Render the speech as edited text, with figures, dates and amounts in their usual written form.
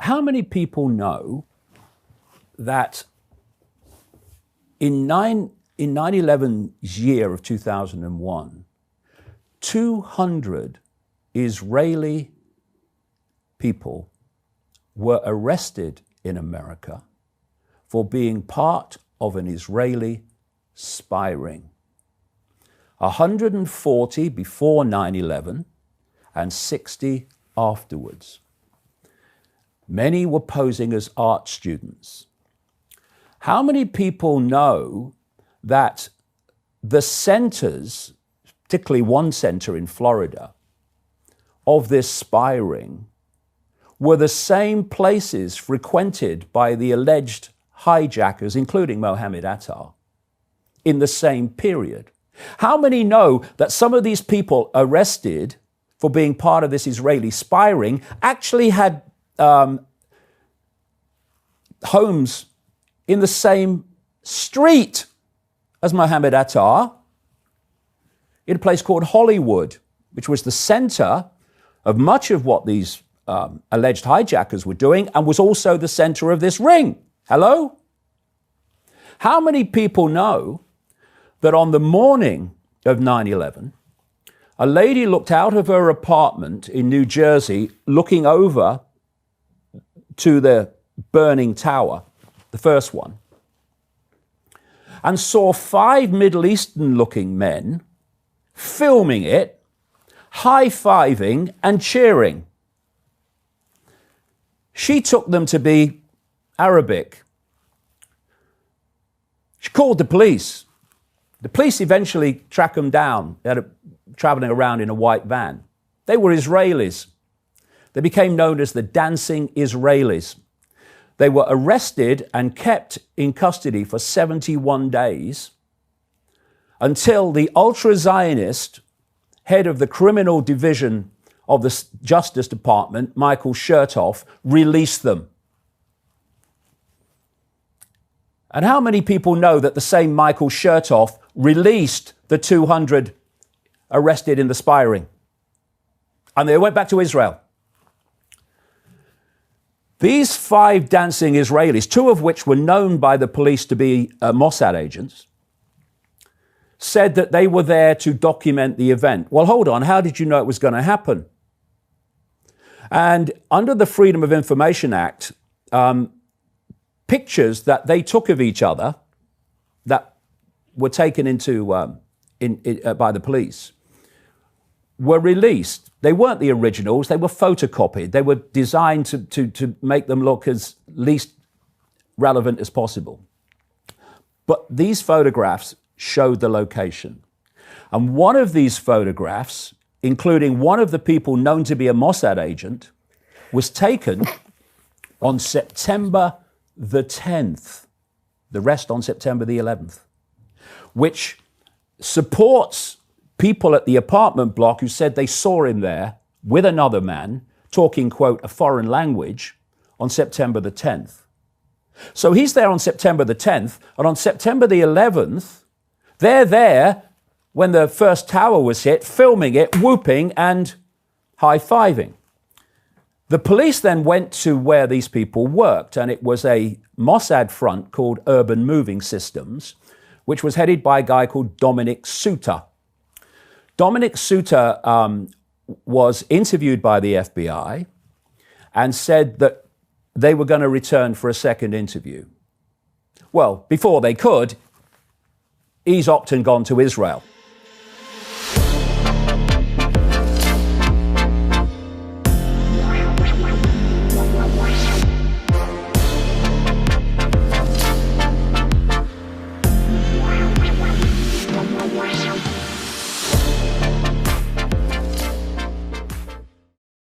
How many people know that in 9/11's year of 2001, 200 Israeli people were arrested in America for being part of an Israeli spy ring? 140 before 9/11 and 60 afterwards. Many were posing as art students. How many people know that the centers, particularly one center in Florida, of this spy ring were the same places frequented by the alleged hijackers, including Mohammed Atta, in the same period? How many know that some of these people arrested for being part of this Israeli spy ring actually had homes in the same street as Mohammed Atta, in a place called Hollywood, which was the center of much of what these alleged hijackers were doing and was also the center of this ring? Hello? How many people know that on the morning of 9/11, a lady looked out of her apartment in New Jersey, looking over to the burning tower, the first one, and saw 5 Middle Eastern-looking men filming it, high-fiving and cheering? She took them to be Arabic. She called the police. The police eventually tracked them down. They had traveling around in a white van. They were Israelis. They became known as the Dancing Israelis. They were arrested and kept in custody for 71 days until the ultra-Zionist head of the criminal division of the Justice Department, Michael Chertoff, released them. And how many people know that the same Michael Chertoff released the 200 arrested in the spy ring? And they went back to Israel. These 5 dancing Israelis, 2 of which were known by the police to be Mossad agents, said that they were there to document the event. Well, hold on, how did you know it was going to happen? And under the Freedom of Information Act, pictures that they took of each other that were taken into by the police were released. They weren't the originals, they were photocopied. They were designed to make them look as least relevant as possible. But these photographs showed the location. And one of these photographs, including one of the people known to be a Mossad agent, was taken on September the 10th, the rest on September the 11th, which supports people at the apartment block who said they saw him there with another man talking, quote, a foreign language on September the 10th. So he's there on September the 10th, and on September the 11th, they're there when the first tower was hit, filming it, whooping and high-fiving. The police then went to where these people worked, and it was a Mossad front called Urban Moving Systems, which was headed by a guy called Dominic Suter. Dominic Suter was interviewed by the FBI and said that they were going to return for a second interview. Well, before they could, he's opted and gone to Israel.